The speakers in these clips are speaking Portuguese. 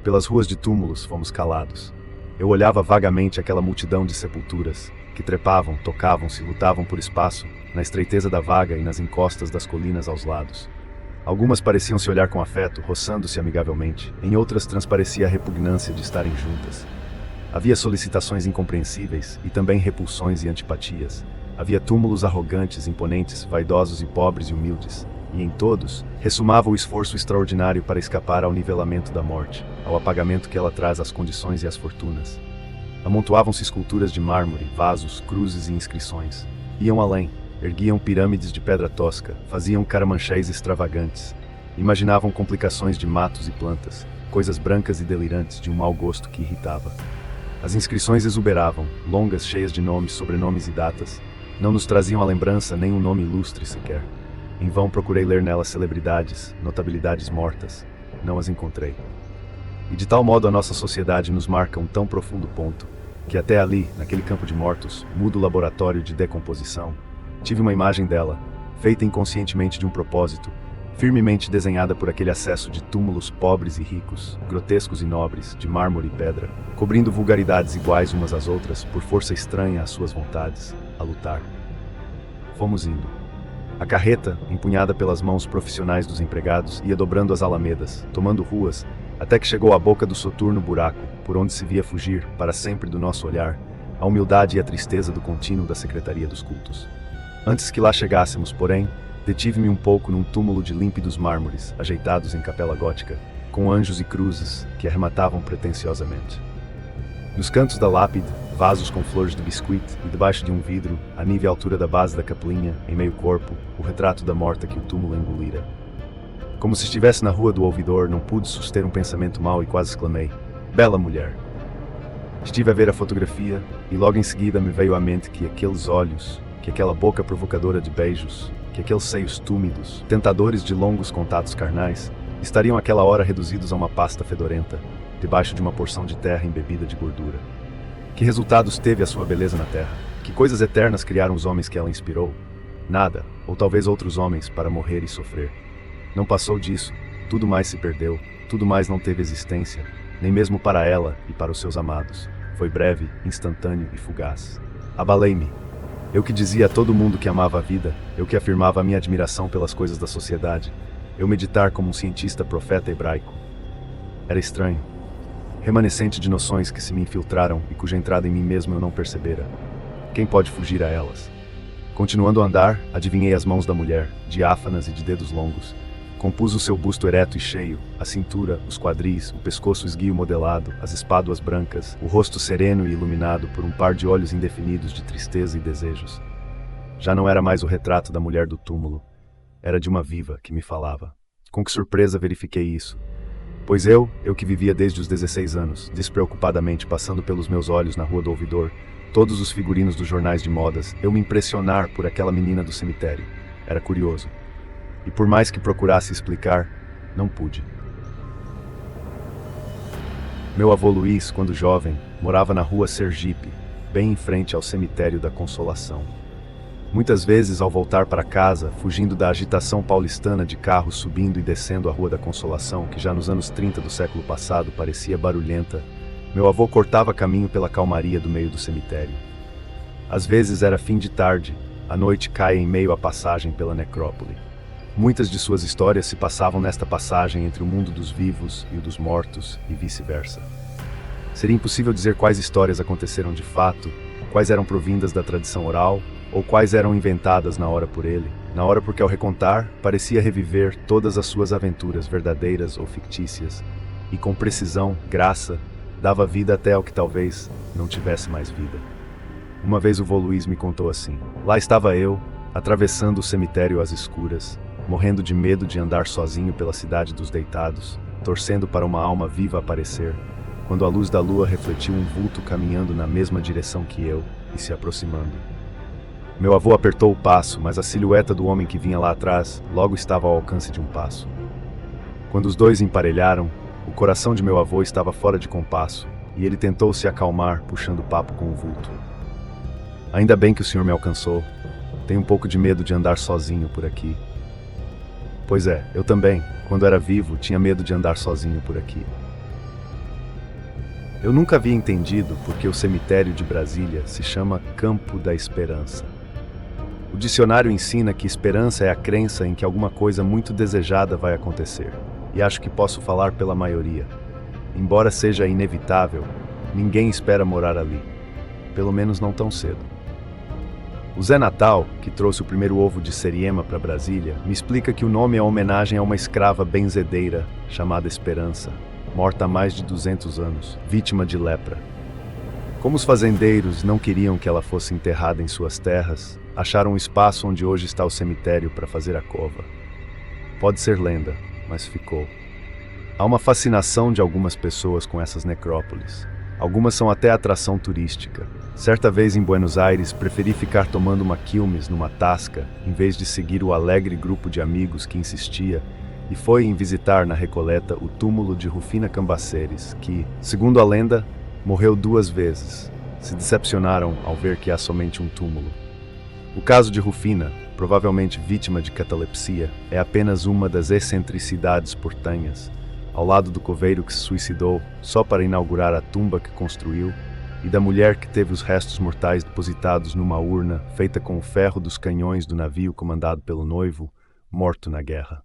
Pelas ruas de túmulos fomos calados. Eu olhava vagamente aquela multidão de sepulturas, que trepavam, tocavam-se, lutavam por espaço, na estreiteza da vaga e nas encostas das colinas aos lados. Algumas pareciam se olhar com afeto, roçando-se amigavelmente, em outras transparecia a repugnância de estarem juntas. Havia solicitações incompreensíveis, e também repulsões e antipatias. Havia túmulos arrogantes, imponentes, vaidosos e pobres e humildes. E em todos, ressumava o esforço extraordinário para escapar ao nivelamento da morte, ao apagamento que ela traz às condições e às fortunas. Amontoavam-se esculturas de mármore, vasos, cruzes e inscrições. Iam além, erguiam pirâmides de pedra tosca, faziam caramanchés extravagantes. Imaginavam complicações de matos e plantas, coisas brancas e delirantes de um mau gosto que irritava. As inscrições exuberavam, longas, cheias de nomes, sobrenomes e datas. Não nos traziam à lembrança nem um nome ilustre sequer. Em vão procurei ler nelas celebridades, notabilidades mortas. Não as encontrei. E de tal modo a nossa sociedade nos marca um tão profundo ponto, que até ali, naquele campo de mortos, mudo laboratório de decomposição, tive uma imagem dela, feita inconscientemente de um propósito, firmemente desenhada por aquele acesso de túmulos pobres e ricos, grotescos e nobres, de mármore e pedra, cobrindo vulgaridades iguais umas às outras, por força estranha às suas vontades, a lutar. Fomos indo. A carreta, empunhada pelas mãos profissionais dos empregados, ia dobrando as alamedas, tomando ruas, até que chegou à boca do soturno buraco, por onde se via fugir, para sempre do nosso olhar, a humildade e a tristeza do contínuo da Secretaria dos Cultos. Antes que lá chegássemos, porém, detive-me um pouco num túmulo de límpidos mármores, ajeitados em capela gótica, com anjos e cruzes que arrematavam pretensiosamente. Nos cantos da lápide, vasos com flores de biscuit e debaixo de um vidro, a nível altura da base da capelinha, em meio corpo, o retrato da morta que o túmulo engolira. Como se estivesse na rua do ouvidor, não pude suster um pensamento mau e quase exclamei: "Bela mulher!" Estive a ver a fotografia e logo em seguida me veio à mente que aqueles olhos, que aquela boca provocadora de beijos, que aqueles seios túmidos, tentadores de longos contatos carnais, estariam àquela hora reduzidos a uma pasta fedorenta, debaixo de uma porção de terra embebida de gordura. Que resultados teve a sua beleza na terra? Que coisas eternas criaram os homens que ela inspirou? Nada, ou talvez outros homens, para morrer e sofrer. Não passou disso, tudo mais se perdeu, tudo mais não teve existência, nem mesmo para ela e para os seus amados. Foi breve, instantâneo e fugaz. Abalei-me. Eu que dizia a todo mundo que amava a vida, eu que afirmava a minha admiração pelas coisas da sociedade, eu meditar como um cientista profeta hebraico. Era estranho. Remanescente de noções que se me infiltraram e cuja entrada em mim mesmo eu não percebera. Quem pode fugir a elas? Continuando a andar, adivinhei as mãos da mulher, diáfanas e de dedos longos. Compus o seu busto ereto e cheio, a cintura, os quadris, o pescoço esguio modelado, as espáduas brancas, o rosto sereno e iluminado por um par de olhos indefinidos de tristeza e desejos. Já não era mais o retrato da mulher do túmulo. Era de uma viva que me falava. Com que surpresa verifiquei isso. Pois eu que vivia desde os 16 anos, despreocupadamente passando pelos meus olhos na Rua do Ouvidor, todos os figurinos dos jornais de modas, eu me impressionar por aquela menina do cemitério. Era curioso. E por mais que procurasse explicar, não pude. Meu avô Luiz, quando jovem, morava na Rua Sergipe, bem em frente ao Cemitério da Consolação. Muitas vezes, ao voltar para casa, fugindo da agitação paulistana de carros subindo e descendo a Rua da Consolação, que já nos anos 30 do século passado parecia barulhenta, meu avô cortava caminho pela calmaria do meio do cemitério. Às vezes era fim de tarde, a noite cai em meio à passagem pela necrópole. Muitas de suas histórias se passavam nesta passagem entre o mundo dos vivos e o dos mortos, e vice-versa. Seria impossível dizer quais histórias aconteceram de fato, quais eram provindas da tradição oral, ou quais eram inventadas na hora por ele, na hora porque ao recontar, parecia reviver todas as suas aventuras verdadeiras ou fictícias, e com precisão, graça, dava vida até ao que talvez não tivesse mais vida. Uma vez o vô Luiz me contou assim: lá estava eu, atravessando o cemitério às escuras, morrendo de medo de andar sozinho pela cidade dos deitados, torcendo para uma alma viva aparecer, quando a luz da lua refletiu um vulto caminhando na mesma direção que eu e se aproximando. Meu avô apertou o passo, mas a silhueta do homem que vinha lá atrás logo estava ao alcance de um passo. Quando os dois emparelharam, o coração de meu avô estava fora de compasso, e ele tentou se acalmar, puxando papo com o vulto. Ainda bem que o senhor me alcançou. Tenho um pouco de medo de andar sozinho por aqui. Pois é, eu também, quando era vivo, tinha medo de andar sozinho por aqui. Eu nunca havia entendido porque o cemitério de Brasília se chama Campo da Esperança. O dicionário ensina que esperança é a crença em que alguma coisa muito desejada vai acontecer. E acho que posso falar pela maioria. Embora seja inevitável, ninguém espera morar ali. Pelo menos não tão cedo. O Zé Natal, que trouxe o primeiro ovo de Seriema para Brasília, me explica que o nome é homenagem a uma escrava benzedeira chamada Esperança, morta há mais de 200 anos, vítima de lepra. Como os fazendeiros não queriam que ela fosse enterrada em suas terras, acharam um espaço onde hoje está o cemitério para fazer a cova. Pode ser lenda, mas ficou. Há uma fascinação de algumas pessoas com essas necrópolis. Algumas são até atração turística. Certa vez em Buenos Aires, preferi ficar tomando uma quilmes numa tasca, em vez de seguir o alegre grupo de amigos que insistia, e foi em visitar na Recoleta o túmulo de Rufina Cambaceres, que, segundo a lenda, morreu 2 vezes. Se decepcionaram ao ver que há somente um túmulo. O caso de Rufina, provavelmente vítima de catalepsia, é apenas uma das excentricidades portanhas, ao lado do coveiro que se suicidou só para inaugurar a tumba que construiu, e da mulher que teve os restos mortais depositados numa urna feita com o ferro dos canhões do navio comandado pelo noivo, morto na guerra.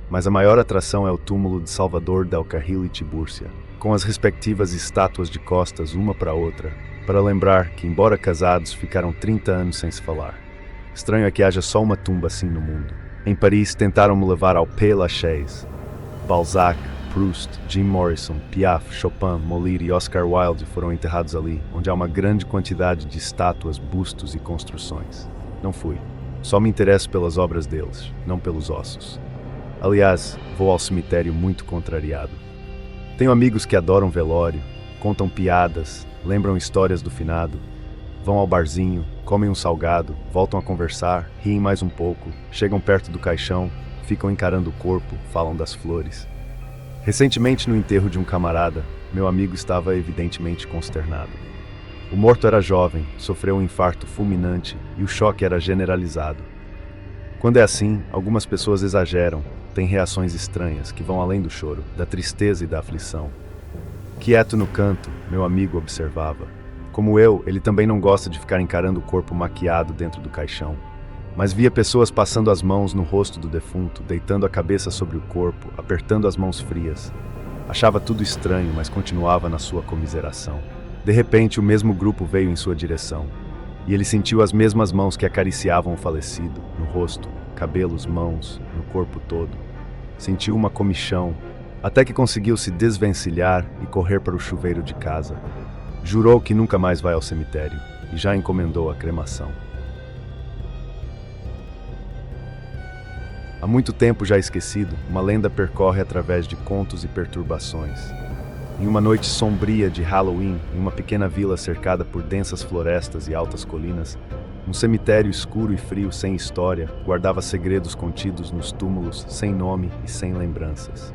Mas a maior atração é o túmulo de Salvador del Carril e Tibúrcia, com as respectivas estátuas de costas uma para outra, para lembrar que, embora casados, ficaram 30 anos sem se falar. Estranho é que haja só uma tumba assim no mundo. Em Paris, tentaram me levar ao Père Lachaise. Balzac, Proust, Jim Morrison, Piaf, Chopin, Molière e Oscar Wilde foram enterrados ali, onde há uma grande quantidade de estátuas, bustos e construções. Não fui. Só me interesso pelas obras deles, não pelos ossos. Aliás, vou ao cemitério muito contrariado. Tenho amigos que adoram velório, contam piadas, lembram histórias do finado, vão ao barzinho, comem um salgado, voltam a conversar, riem mais um pouco, chegam perto do caixão, ficam encarando o corpo, falam das flores. Recentemente, no enterro de um camarada, meu amigo estava evidentemente consternado. O morto era jovem, sofreu um infarto fulminante e o choque era generalizado. Quando é assim, algumas pessoas exageram, têm reações estranhas que vão além do choro, da tristeza e da aflição. Quieto no canto, meu amigo observava. Como eu, ele também não gosta de ficar encarando o corpo maquiado dentro do caixão. Mas via pessoas passando as mãos no rosto do defunto, deitando a cabeça sobre o corpo, apertando as mãos frias. Achava tudo estranho, mas continuava na sua comiseração. De repente, o mesmo grupo veio em sua direção. E ele sentiu as mesmas mãos que acariciavam o falecido, no rosto, cabelos, mãos, no corpo todo. Sentiu uma comichão, até que conseguiu se desvencilhar e correr para o chuveiro de casa. Jurou que nunca mais vai ao cemitério e já encomendou a cremação. Há muito tempo já esquecido, uma lenda percorre através de contos e perturbações. Em uma noite sombria de Halloween, em uma pequena vila cercada por densas florestas e altas colinas, um cemitério escuro e frio sem história guardava segredos contidos nos túmulos, sem nome e sem lembranças.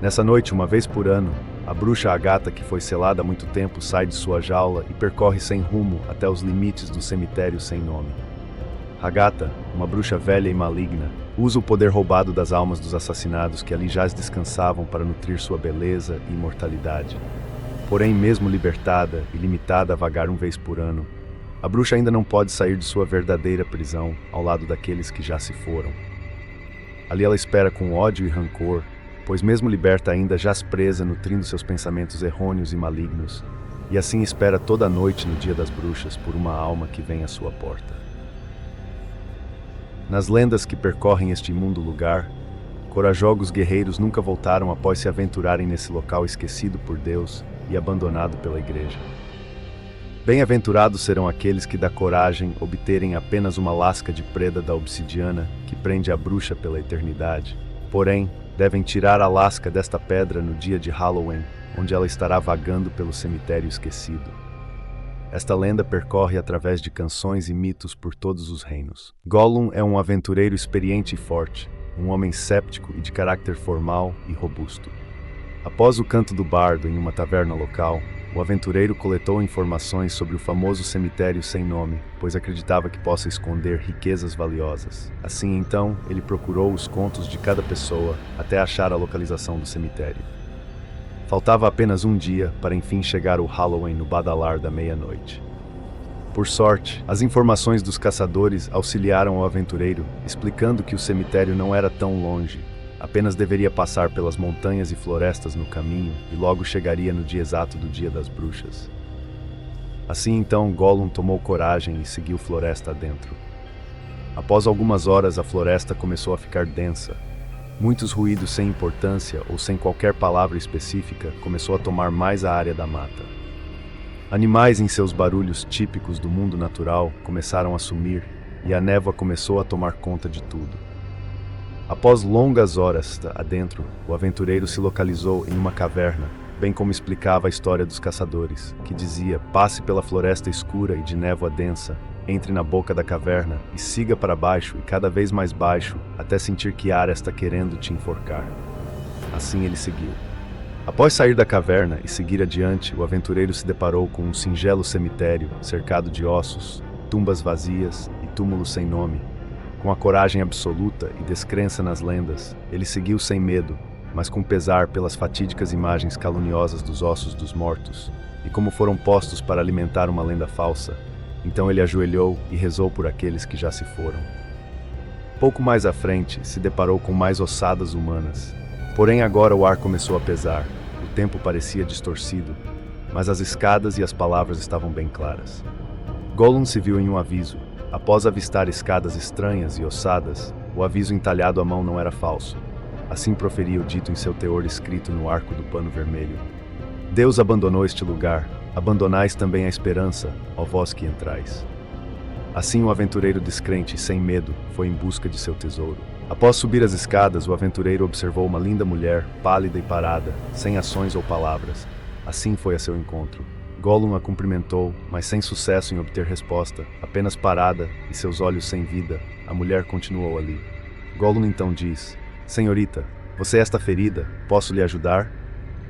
Nessa noite, uma vez por ano, a bruxa Agatha, que foi selada há muito tempo, sai de sua jaula e percorre sem rumo até os limites do cemitério sem nome. Agatha, uma bruxa velha e maligna, usa o poder roubado das almas dos assassinados que ali jaz descansavam para nutrir sua beleza e imortalidade. Porém, mesmo libertada e limitada a vagar 1 vez por ano, a bruxa ainda não pode sair de sua verdadeira prisão ao lado daqueles que já se foram. Ali ela espera com ódio e rancor, pois mesmo liberta ainda jaz presa nutrindo seus pensamentos errôneos e malignos, e assim espera toda a noite no dia das bruxas por uma alma que vem à sua porta. Nas lendas que percorrem este imundo lugar, corajogos guerreiros nunca voltaram após se aventurarem nesse local esquecido por Deus e abandonado pela igreja. Bem-aventurados serão aqueles que da coragem obterem apenas uma lasca de preda da obsidiana que prende a bruxa pela eternidade. Porém, devem tirar a lasca desta pedra no dia de Halloween, onde ela estará vagando pelo cemitério esquecido. Esta lenda percorre através de canções e mitos por todos os reinos. Gollum é um aventureiro experiente e forte, um homem séptico e de caráter formal e robusto. Após o canto do bardo em uma taverna local, o aventureiro coletou informações sobre o famoso cemitério sem nome, pois acreditava que possa esconder riquezas valiosas. Assim, então, ele procurou os contos de cada pessoa até achar a localização do cemitério. Faltava apenas um dia para enfim chegar o Halloween no badalar da meia-noite. Por sorte, as informações dos caçadores auxiliaram o aventureiro, explicando que o cemitério não era tão longe, apenas deveria passar pelas montanhas e florestas no caminho e logo chegaria no dia exato do Dia das Bruxas. Assim então Gollum tomou coragem e seguiu floresta adentro. Após algumas horas a floresta começou a ficar densa. Muitos ruídos sem importância ou sem qualquer palavra específica começou a tomar mais a área da mata. Animais em seus barulhos típicos do mundo natural começaram a sumir e a névoa começou a tomar conta de tudo. Após longas horas adentro, o aventureiro se localizou em uma caverna, bem como explicava a história dos caçadores, que dizia: passe pela floresta escura e de névoa densa, entre na boca da caverna e siga para baixo e cada vez mais baixo, até sentir que a área está querendo te enforcar. Assim ele seguiu. Após sair da caverna e seguir adiante, o aventureiro se deparou com um singelo cemitério cercado de ossos, tumbas vazias e túmulos sem nome. Com a coragem absoluta e descrença nas lendas, ele seguiu sem medo, mas com pesar pelas fatídicas imagens caluniosas dos ossos dos mortos, e como foram postos para alimentar uma lenda falsa. Então ele ajoelhou e rezou por aqueles que já se foram. Pouco mais à frente, se deparou com mais ossadas humanas. Porém agora o ar começou a pesar, o tempo parecia distorcido, mas as escadas e as palavras estavam bem claras. Gollum se viu em um aviso. Após avistar escadas estranhas e ossadas, o aviso entalhado à mão não era falso. Assim proferia o dito em seu teor escrito no arco do pano vermelho: Deus abandonou este lugar, abandonais também a esperança, ó vós que entrais. Assim o aventureiro descrente, sem medo, foi em busca de seu tesouro. Após subir as escadas, o aventureiro observou uma linda mulher, pálida e parada, sem ações ou palavras. Assim foi a seu encontro. Gollum a cumprimentou, mas sem sucesso em obter resposta. Apenas parada e seus olhos sem vida, a mulher continuou ali. Gollum então diz: Senhorita, você está ferida? Posso lhe ajudar?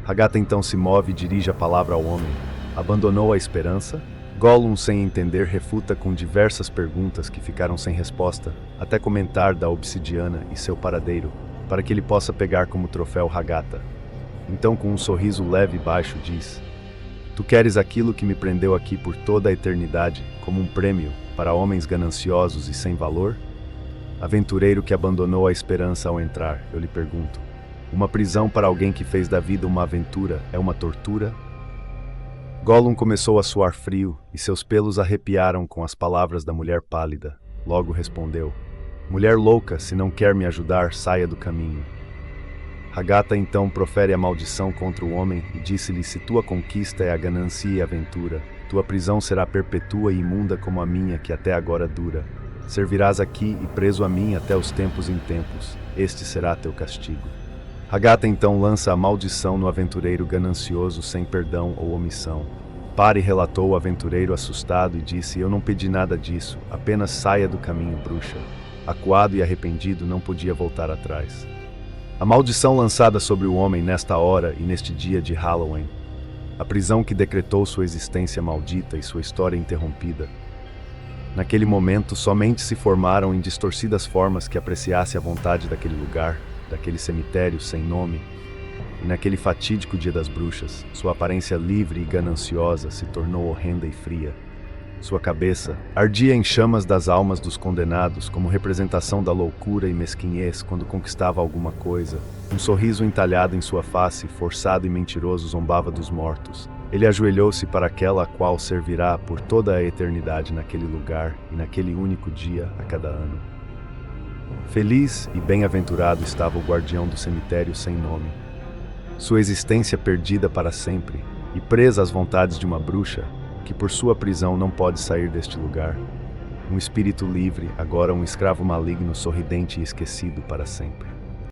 Hagata então se move e dirige a palavra ao homem. Abandonou a esperança? Gollum, sem entender, refuta com diversas perguntas que ficaram sem resposta, até comentar da obsidiana e seu paradeiro, para que ele possa pegar como troféu Hagata. Então, com um sorriso leve e baixo, diz: Tu queres aquilo que me prendeu aqui por toda a eternidade, como um prêmio para homens gananciosos e sem valor? Aventureiro que abandonou a esperança ao entrar, eu lhe pergunto: uma prisão para alguém que fez da vida uma aventura é uma tortura? Gollum começou a suar frio e seus pelos arrepiaram com as palavras da mulher pálida. Logo respondeu: Mulher louca, se não quer me ajudar, saia do caminho. Hagata então profere a maldição contra o homem e disse-lhe: Se tua conquista é a ganância e a aventura, tua prisão será perpétua e imunda como a minha, que até agora dura. Servirás aqui e preso a mim até os tempos em tempos. Este será teu castigo. Hagata então lança a maldição no aventureiro ganancioso sem perdão ou omissão. Pari relatou o aventureiro assustado e disse: Eu não pedi nada disso, apenas saia do caminho, bruxa. Acuado e arrependido, não podia voltar atrás. A maldição lançada sobre o homem nesta hora e neste dia de Halloween. A prisão que decretou sua existência maldita e sua história interrompida. Naquele momento, somente se formaram em distorcidas formas que apreciasse a vontade daquele lugar, daquele cemitério sem nome. E naquele fatídico Dia das Bruxas, sua aparência livre e gananciosa se tornou horrenda e fria. Sua cabeça ardia em chamas das almas dos condenados, como representação da loucura e mesquinhez quando conquistava alguma coisa. Um sorriso entalhado em sua face, forçado e mentiroso, zombava dos mortos. Ele ajoelhou-se para aquela a qual servirá por toda a eternidade naquele lugar e naquele único dia a cada ano. Feliz e bem-aventurado estava o guardião do cemitério sem nome. Sua existência perdida para sempre e presa às vontades de uma bruxa, que por sua prisão não pode sair deste lugar. Um espírito livre, agora um escravo maligno, sorridente e esquecido para sempre.